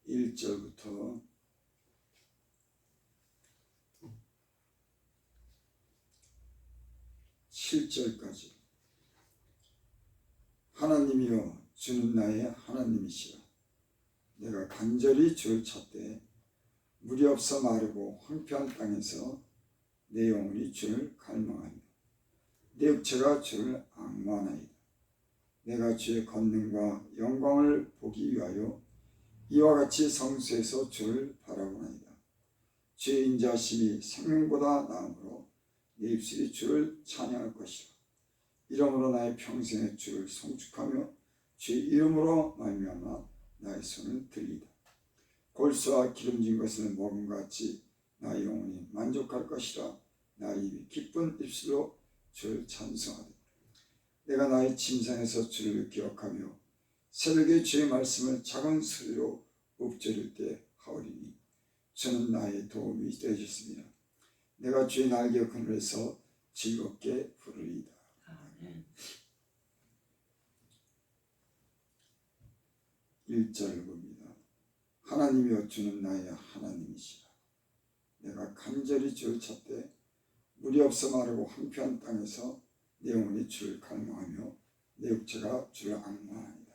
1절부터 7절까지. 하나님이여 주는 나의 하나님이시라. 내가 간절히 주를 찾되 물이 없어 마르고 황폐한 땅에서 내 영혼이 주를 갈망하며 내 육체가 주를 앙망하나이다. 내가 주의 권능과 영광을 보기 위하여 이와 같이 성수에서 주를 바라보나이다. 주의 인자심이 생명보다 나으므로 내 입술이 주를 찬양할 것이라. 이러므로 나의 평생에 주를 송축하며 주의 이름으로 말미암아 나의 손을 들리다. 골수와 기름진 것을 먹은 것 같이 나의 영혼이 만족할 것이라. 나의 입이 기쁜 입술로 주를 찬송하되 내가 나의 침상에서 주를 기억하며 새벽에 주의 말씀을 작은 소리로 읊조릴 때 하오리니 주는 나의 도움이 되셨습니다. 내가 주의 날개 그늘에서 즐겁게 부르리이다. 아멘. 1절을 봅니다. 하나님이여 주는 나의 하나님이시라. 내가 간절히 주를 찾되 물이 없어 마르고 황폐한 땅에서 내 영혼이 주를 갈망하며 내 육체가 주를 앙망하니라.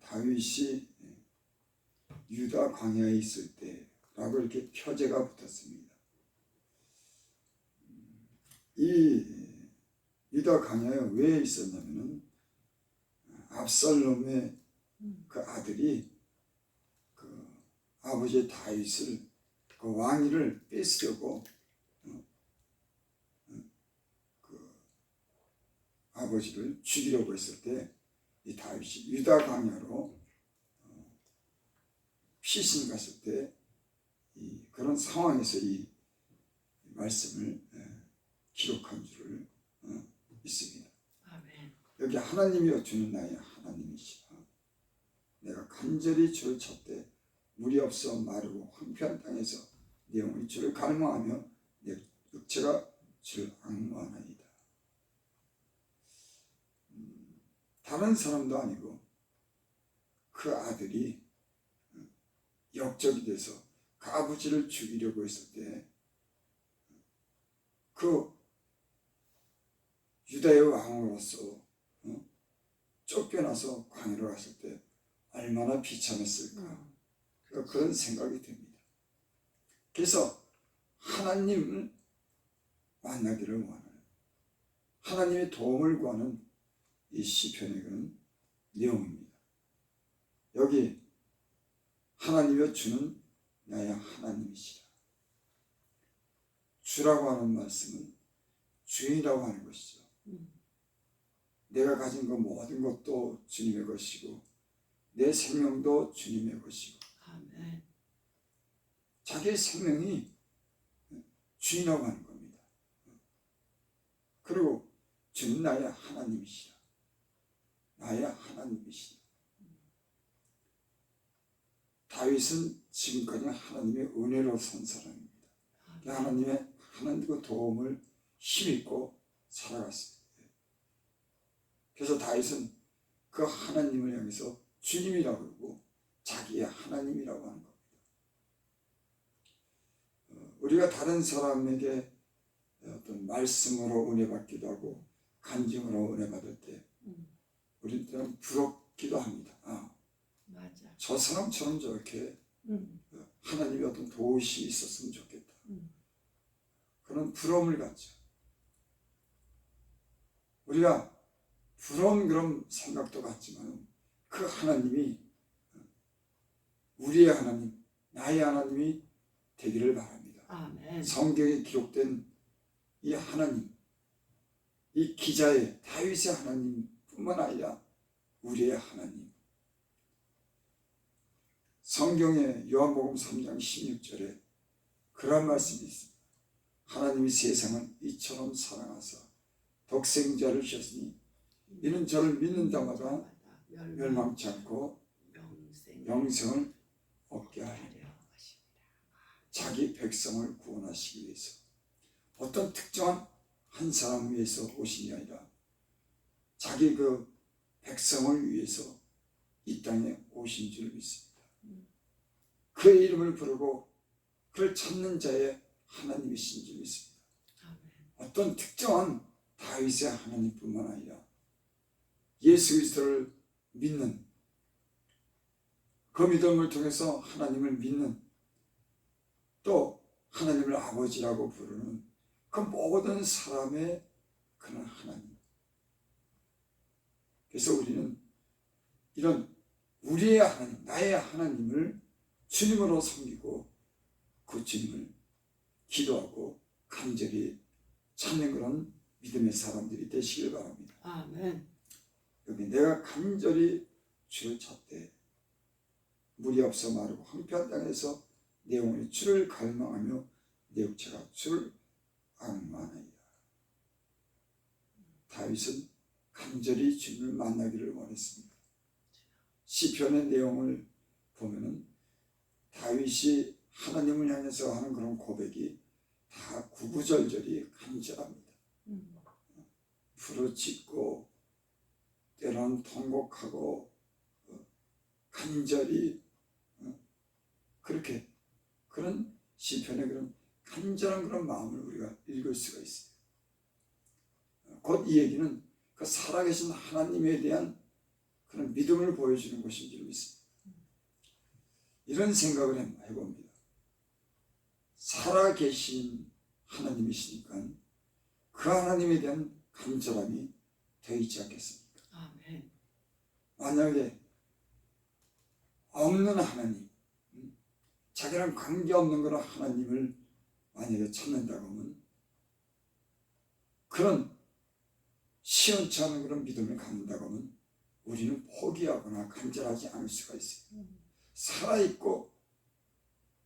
다윗이 유다 광야에 있을 때라고 이렇게 표제가 붙었습니다. 이 유다 광야에 왜 있었냐면은 압살롬의 그 아들이 그 아버지 다윗을 그 왕위를 뺏으려고 그 아버지를 죽이려고 했을 때 이 다윗이 유다 광야로 피신 갔을 때 그런 상황에서 이 말씀을 기록한 줄을 믿습니다. 아멘. 여기 하나님이여 주는 나의 하나님이시라. 내가 간절히 주를 찾되 물이 없어 마르고 황폐한 땅에서 내 영혼이 주를 갈망하며 내 육체가 주를 앙망하나이다. 다른 사람도 아니고 그 아들이 역적이 돼서 그 아버지를 죽이려고 했을 때 그 유다의 왕으로서 쫓겨나서 광야로 갔을 때 얼마나 비참했을까. 그런 생각이 듭니다. 그래서 하나님을 만나기를 원하는, 하나님의 도움을 구하는 이 시편의 그런 내용입니다. 여기 하나님이여 주는 나의 하나님이시라. 주라고 하는 말씀은 주인이라고 하는 것이죠. 내가 가진 것 모든 것도 주님의 것이고 내 생명도 주님의 것이고 아멘. 자기의 생명이 주인이라고 하는 겁니다. 그리고 주는 나의 하나님이시라. 나의 하나님이시라. 다윗은 지금까지 하나님의 은혜로 산 사람입니다. 하나님의 도움을 힘입고 살아갔습니다. 그래서 다윗은 그 하나님을 향해서 주님이라고 그러고 자기의 하나님이라고 하는 겁니다. 우리가 다른 사람에게 어떤 말씀으로 은혜 받기도 하고 간증으로 은혜 받을 때 우리는 부럽기도 합니다. 맞아. 저 사람처럼 저렇게 하나님의 어떤 도우심이 있었으면 좋겠다. 그런 부러움을 갖죠. 우리가 부러운 그런 생각도 갖지만 그 하나님이 우리의 하나님, 나의 하나님이 되기를 바랍니다. 아멘. 성경에 기록된 이 하나님, 이 기자의 다윗의 하나님뿐만 아니라 우리의 하나님. 성경에 요한복음 3장 16절에 그런 말씀이 있습니다. 하나님이 세상을 이처럼 사랑하사 독생자를 주셨으니 이는 저를 믿는 자마다 멸망치 않고 영생을 얻게 하리라. 자기 백성을 구원하시기 위해서 어떤 특정한 한 사람을 위해서 오신 게 아니라 자기 그 백성을 위해서 이 땅에 오신 줄 믿습니다. 그의 이름을 부르고 그를 찾는 자의 하나님이신 줄 믿습니다. 어떤 특정한 다윗의 하나님뿐만 아니라 예수 그리스도를 믿는, 그 믿음을 통해서 하나님을 믿는, 또 하나님을 아버지라고 부르는 그 모든 사람의 그런 하나님. 그래서 우리는 이런 우리의 하나님, 나의 하나님을 주님으로 섬기고 그 주님을 기도하고 간절히 찾는 그런 믿음의 사람들이 되시길 바랍니다. 아멘. 여기 내가 간절히 주를 찾되 물이 없어 마르고 황폐한 땅에서 내 영혼이 주를 갈망하며 내 육체가 주를 악망하나이다. 다윗은 간절히 주님을 만나기를 원했습니다. 시편의 내용을 보면은 다윗이 하나님을 향해서 하는 그런 고백이 다 구구절절이 간절합니다. 부르짖고 때로는 통곡하고 간절히 그렇게 그런 시편의 그런 간절한 그런 마음을 우리가 읽을 수가 있어요. 곧 이 얘기는 그 살아계신 하나님에 대한 그런 믿음을 보여주는 것인 줄 믿습니다. 이런 생각을 해봅니다. 살아계신 하나님이시니까 그 하나님에 대한 간절함이 되어 있지 않겠습니까? 아멘. 만약에 없는 하나님, 자기랑 관계없는 그런 하나님을 만약에 찾는다고 하면 그런 시원치 않은 그런 믿음을 갖는다고 하면 우리는 포기하거나 간절하지 않을 수가 있어요. 살아있고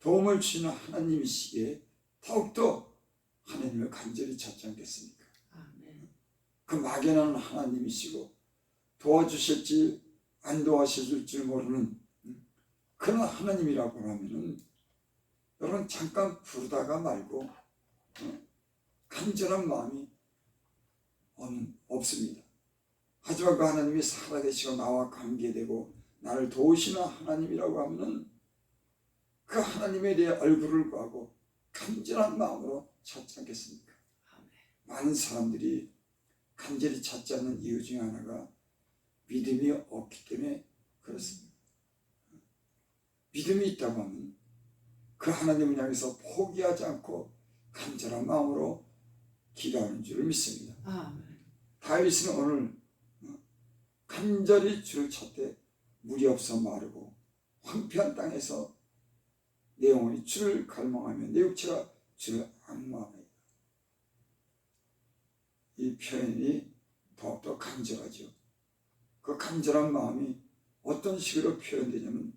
도움을 주시는 하나님이시기에 더욱더 하나님을 간절히 찾지 않겠습니까? 아멘. 그 막연한 하나님이시고 도와주실지 안 도와주실 줄 모르는 그런 하나님이라고 하면은 여러분 잠깐 부르다가 말고 간절한 마음이 없습니다. 하지만 그 하나님이 살아계시고 나와 관계되고 나를 도우시는 하나님이라고 하면은 그 하나님에 대해 얼굴을 구하고 간절한 마음으로 찾지 않겠습니까? 많은 사람들이 간절히 찾지 않는 이유 중에 하나가 믿음이 없기 때문에 그렇습니다. 믿음이 있다고 하면 그 하나님을 향해서 포기하지 않고 간절한 마음으로 기도하는 줄을 믿습니다. 아멘. 다윗은 오늘 간절히 주를 찾되 물이 없어 마르고 황폐한 땅에서 내 영혼이 주를 갈망하며 내 육체가 주를 악망하나이다. 이 표현이 더욱더 간절하죠. 그 간절한 마음이 어떤 식으로 표현되냐면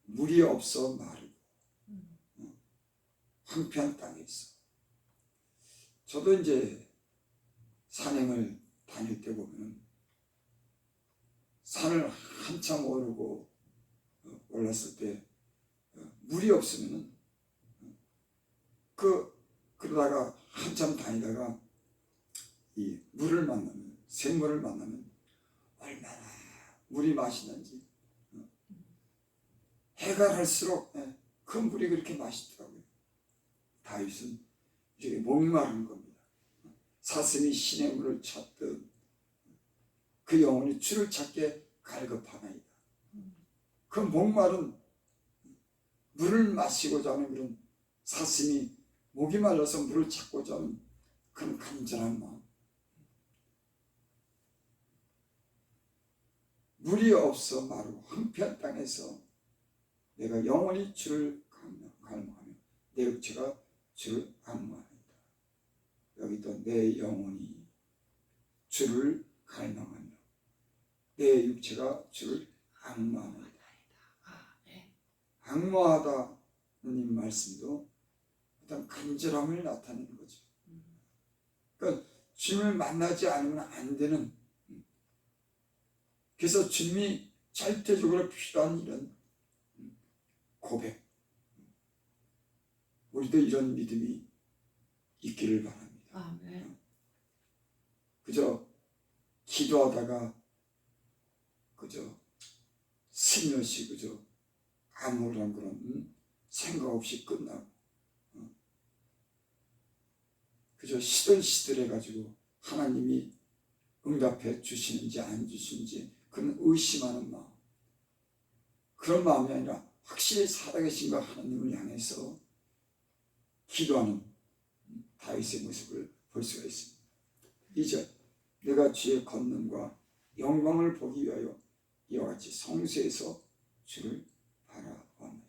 물이 없어 마르고 황폐한 땅에 있어. 저도 이제 산행을 다닐 때 보면 산을 한참 오르고 올랐을 때 물이 없으면 그러다가 한참 다니다가 이 물을 만나면, 샘물을 만나면 얼마나 물이 맛있는지 해가 갈수록 그 물이 그렇게 맛있더라고요. 다윗은 이렇게 목마른 겁니다. 사슴이 신의 물을 찾듯 그 영혼이 주를 찾게 갈급하나이다. 그 목마른 물을 마시고자 하는 그런 사슴이 목이 말라서 물을 찾고자 하는 그런 간절한 마음. 물이 없어 마르고 황폐한 땅에서 내가 영원히 주를 갈망하며 내 육체가 주를 악망하나이다. 여기도 내 영혼이 주를 갈망하며 내 육체가 주를 악망하나이다. 악망하다는 이 말씀도 어떤 간절함을 나타내는 거죠. 그러니까 주님을 만나지 않으면 안 되는, 그래서 주님이 절대적으로 필요한 이런 고백, 우리도 이런 믿음이 있기를 바랍니다. 아멘. 그저 기도하다가 슬며시 그저 아무런 그런 생각 없이 끝나고 그저 시들시들해가지고 하나님이 응답해 주시는지 안 주시는지 그런 의심하는 마음, 그런 마음이 아니라 확실히 살아계신 그 하나님을 향해서 기도하는 다윗의 모습을 볼 수가 있습니다. 2절, 내가 주의 권능과 영광을 보기 위하여 이와 같이 성소에서 주를 바라보나이다.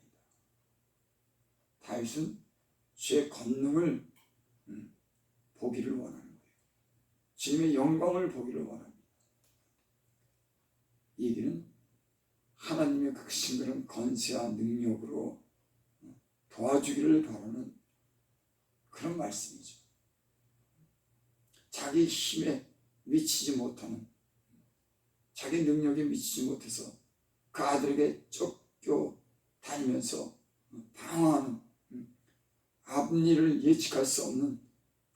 다윗은 주의 권능을 보기를 원하는 거예요. 주님의 영광을 보기를 원합니다. 이 얘기는 하나님의 크신 그런 권세와 능력으로 도와주기를 바라는 그런 말씀이죠. 자기 힘에 미치지 못하는, 자기 능력에 미치지 못해서 그 아들에게 쫓겨 다니면서 방황하는, 앞일을 예측할 수 없는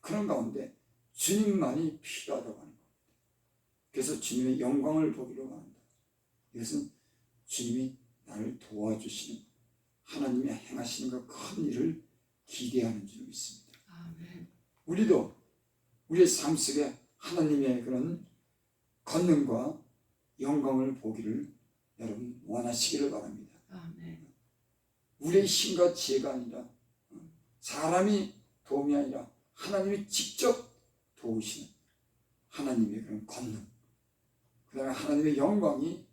그런 가운데 주님만이 필요하다고 하는 겁니다. 그래서 주님의 영광을 보기를 원한다. 이것은 주님이 나를 도와주시는, 하나님이 행하시는 그 큰 일을 기대하는 줄 믿습니다. 아멘. 우리도 우리의 삶 속에 하나님의 그런 권능과 영광을 보기를 여러분 원하시기를 바랍니다. 아멘. 우리의 힘과 지혜가 아니라, 사람이 도움이 아니라 하나님이 직접 도우시는 하나님의 그런 권능, 그 다음에 하나님의 영광이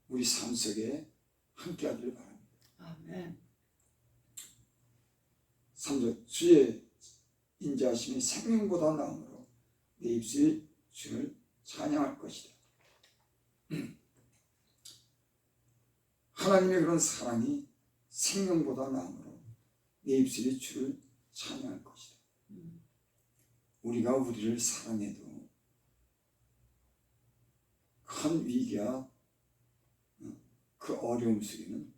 우리 삶 속에 함께하기를 바랍니다. 아멘. 3절, 주의 인자하심이 생명보다 나으므로 내 입술이 주를 찬양할 것이다. 하나님의 그런 사랑이 생명보다 나으므로 내 입술이 주를 찬양할 것이다. 우리가 우리를 사랑해도 큰 위기와 그 어려움 속에는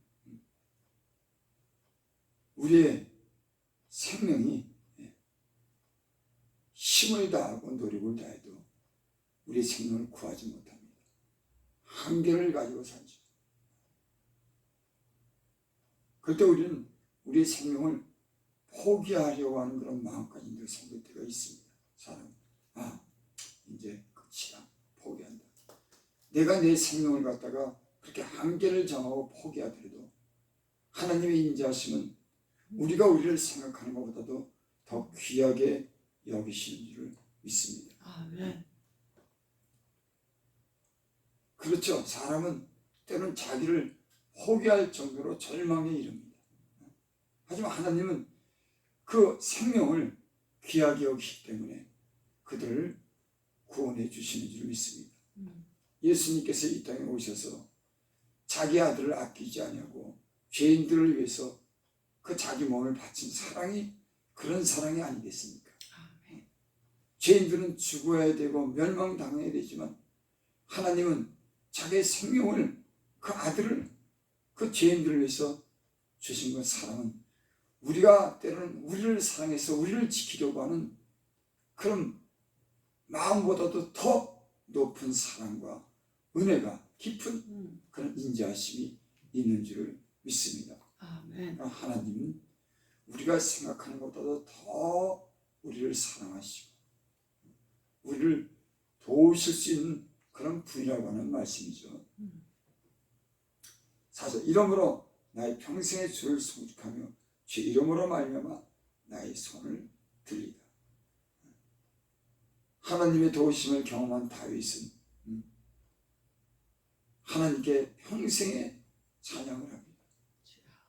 우리의 생명이 힘을 다하고 노력을 다해도 우리의 생명을 구하지 못합니다. 한계를 가지고 살죠. 그때 우리는 우리의 생명을 포기하려고 하는 그런 마음까지 늘 생길 때가 있습니다. 사람, 이제 끝이야. 포기한다. 내가 내 생명을 갖다가 그렇게 한계를 정하고 포기하더라도 하나님의 인자하심은 우리가 우리를 생각하는 것보다도 더 귀하게 여기시는 줄을 믿습니다. 아멘. 그렇죠. 사람은 때로는 자기를 포기할 정도로 절망에 이릅니다. 하지만 하나님은 그 생명을 귀하게 여기기 때문에 그들을 구원해 주시는 줄 믿습니다. 예수님께서 이 땅에 오셔서 자기 아들을 아끼지 아니하고 죄인들을 위해서 그 자기 몸을 바친 사랑이 그런 사랑이 아니겠습니까? 아멘. 죄인들은 죽어야 되고 멸망당해야 되지만 하나님은 자기의 생명을, 그 아들을 그 죄인들을 위해서 주신 그 사랑은 우리가 때로는 우리를 사랑해서 우리를 지키려고 하는 그런 마음보다도 더 높은 사랑과 은혜가 깊은 그런 인자하심이 있는 줄을 믿습니다. 아멘. 하나님은 우리가 생각하는 것보다도 더 우리를 사랑하시고 우리를 도우실 수 있는 그런 분이라고 하는 말씀이죠. 4절, 이러므로 나의 평생의 주를 송축하며 주 이름으로 말미암아 나의 손을 들리다. 하나님의 도우심을 경험한 다윗은 하나님께 평생에 찬양을 합니다.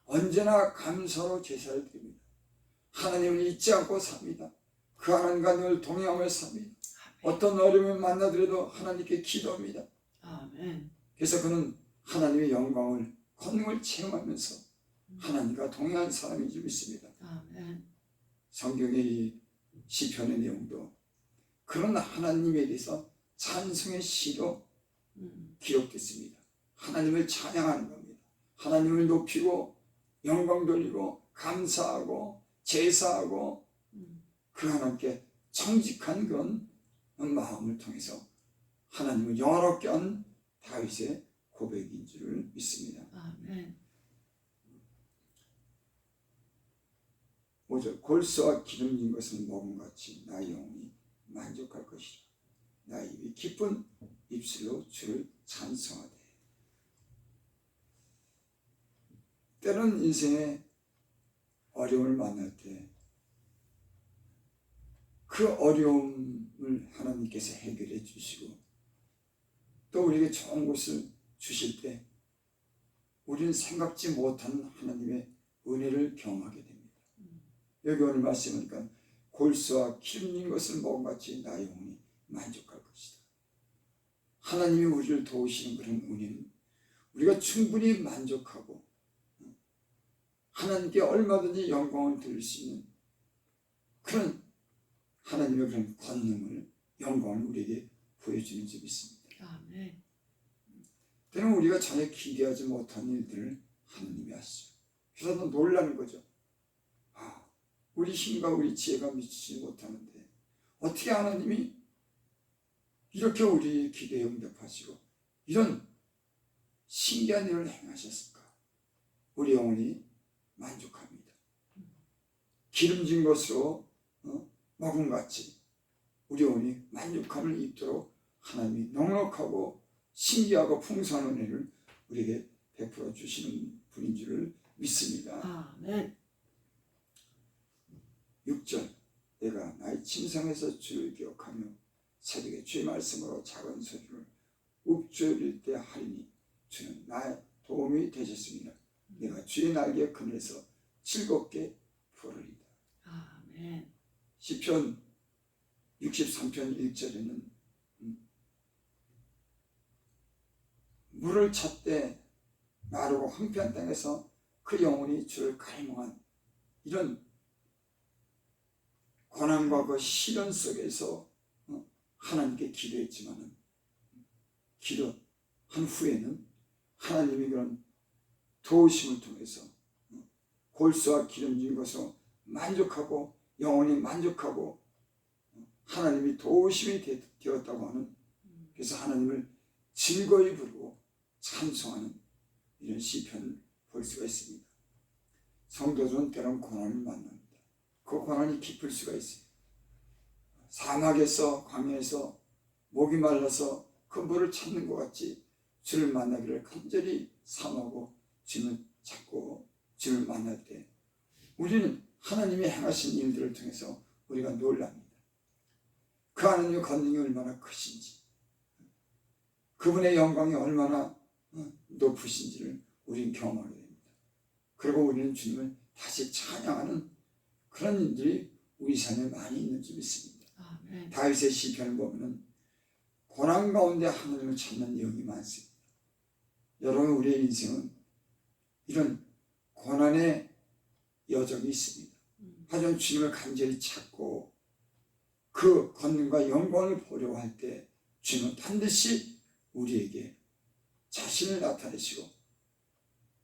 언제나 감사로 제사를 드립니다. 하나님을 잊지 않고 삽니다. 그 하나님과 늘 동행하며 삽니다. 어떤 어려움을 만나더라도 하나님께 기도합니다. 아멘. 그래서 그는 하나님의 영광을, 권능을 체험하면서 하나님과 동행한 사람인 줄 믿습니다. 아멘. 성경의 이 시편의 내용도 그런 하나님에 대해서 찬송의 시로 기록됐습니다. 하나님을 찬양하는 겁니다. 하나님을 높이고 영광 돌리고 감사하고 제사하고 그 하나님께 청직한 그런 마음을 통해서 하나님을 영화롭게 한 다윗의 고백인 줄 믿습니다. 아멘. 5절 골수와 기름진 것을 먹은 같이 나의 영혼이 만족할 것이라. 나의 입이 기쁜 입술로 주를 찬송하되. 때로는 인생에 어려움을 만날 때 그 어려움을 하나님께서 해결해 주시고 또 우리에게 좋은 것을 주실 때 우리는 생각지 못한 하나님의 은혜를 경험하게 됩니다. 여기 오늘 말씀하니까 골수와 기름진 것을 먹은 같이 나의 영혼이 만족할 것이다. 하나님이 우리를 도우시는 그런 은혜는 우리가 충분히 만족하고 하나님께 얼마든지 영광을 드릴 수 있는 그런 하나님의 그런 권능을 영광을 우리에게 보여주는 줄 믿습니다. 아멘. 때로는 우리가 전혀 기대하지 못한 일들을 하나님이 하시죠. 그래서 놀라는 거죠. 아, 우리 힘과 우리 지혜가 미치지 못하는데 어떻게 하나님이 이렇게 우리 기대에 응답하시고 이런 신기한 일을 행하셨을까? 우리 영혼이 만족합니다. 기름진 것으로 먹음같이 우리 영혼이 만족함을 입도록 하나님이 넉넉하고 신기하고 풍성한 은혜를 우리에게 베풀어 주시는 분인 줄을 믿습니다. 아멘. 6절 내가 나의 침상에서 주를 기억하며 새벽에 주의 말씀으로 작은 소리를 읊조릴 때 하리니 주는 나의 도움이 되셨습니다. 내가 주의 날개 그늘에서 즐겁게 부르리다. 아멘. 시편 63편 1절에는 물을 찾되 마르고 황폐한 땅에서 그 영혼이 주를 갈망한 이런 고난과 그 시련 속에서 하나님께 기도했지만은 기도한 후에는 하나님이 그런 도우심을 통해서 골수와 기름진 것으로 만족하고 영혼이 만족하고 하나님이 도우심이 되었다고 하는, 그래서 하나님을 즐거이 부르고 찬송하는 이런 시편을 볼 수가 있습니다. 성도들은 때론 고난을 만납니다. 그 고난이 깊을 수가 있어요. 사막에서 광야에서 목이 말라서 그 물을 찾는 것 같이 주를 만나기를 간절히 삼하고 주를 찾고 주를 만날 때 우리는 하나님이 행하신 일들을 통해서 우리가 놀랍니다. 그 하나님의 권능이 얼마나 크신지, 그분의 영광이 얼마나 높으신지를 우리는 경험하게 됩니다. 그리고 우리는 주님을 다시 찬양하는 그런 일들이 우리 삶에 많이 있는 줄 믿습니다. 아멘. 다윗의 시편을 보면 고난 가운데 하나님을 찾는 내용이 많습니다. 여러분, 우리의 인생은 이런 고난의 여정이 있습니다. 하지만 주님을 간절히 찾고 그 권능과 영광을 보려고 할 때 주님은 반드시 우리에게 자신을 나타내시고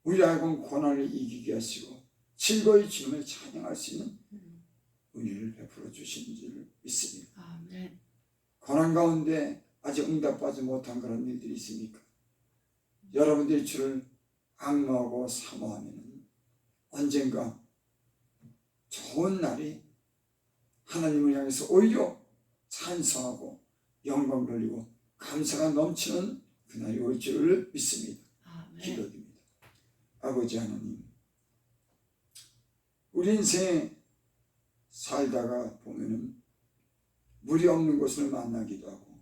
우리를 하여금 고난을 이기게 하시고 즐거이 주님을 찬양할 수 있는 은혜를 베풀어 주시는 줄 믿습니다. 아멘. 고난 가운데 아직 응답받지 못한 그런 일들이 있습니까? 여러분들이 주를 악마하고 사모하면 언젠가 좋은 날이 하나님을 향해서 오히려 찬송하고 영광 돌리고 감사가 넘치는 그날이 올 줄을 믿습니다. 아멘. 기도드립니다. 아버지 하나님, 우리 인생에 살다가 보면은 물이 없는 곳을 만나기도 하고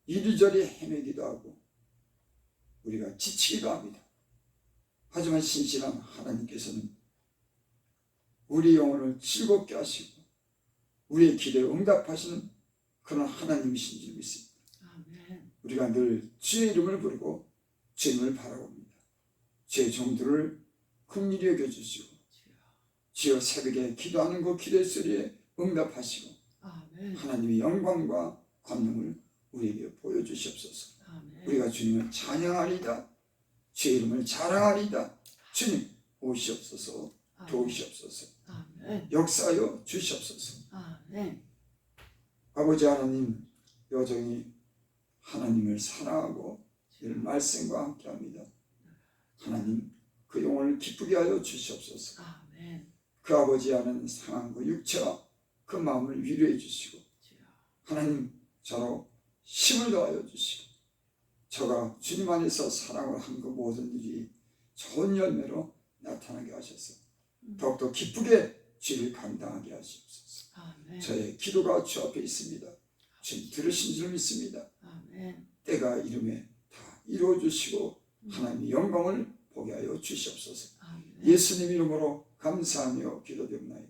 이리저리 헤매기도 하고 우리가 지치기도 합니다. 하지만 신실한 하나님께서는 우리 영혼을 즐겁게 하시고 우리의 기도에 응답하시는 그런 하나님이신 줄 믿습니다. 아멘. 우리가 늘 주의 이름을 부르고 주님을 바라봅니다. 주의 종들을 긍휼히 여겨주시고 주여 새벽에 기도하는 그 기도의 소리에 응답하시고 아멘. 하나님의 영광과 권능을 우리에게 보여주시옵소서. 아멘. 우리가 주님을 찬양하리다. 주의 이름을 자랑하리다. 주님 오시옵소서. 도우시옵소서. 아멘. 역사하여 주시옵소서. 아멘. 아버지 하나님, 여전히 하나님을 사랑하고 이런 말씀과 함께합니다. 하나님 그 영혼을 기쁘게 하여 주시옵소서. 아멘. 그 아버지 하는 상한 그 육체와 그 마음을 위로해 주시고 주여. 하나님 저로 힘을 더하여 주시고 저가 주님 안에서 사랑을 한 그 모든 일이 좋은 열매로 나타나게 하셔서 더욱더 기쁘게 주를 감당하게 하시옵소서. 아멘. 저의 기도가 주 앞에 있습니다. 주님 들으신 줄 믿습니다. 아멘. 때가 이름에 다 이루어 주시고 하나님의 영광을 보게 하여 주시옵소서. 아멘. 예수님 이름으로 감사하며 기도드립니다.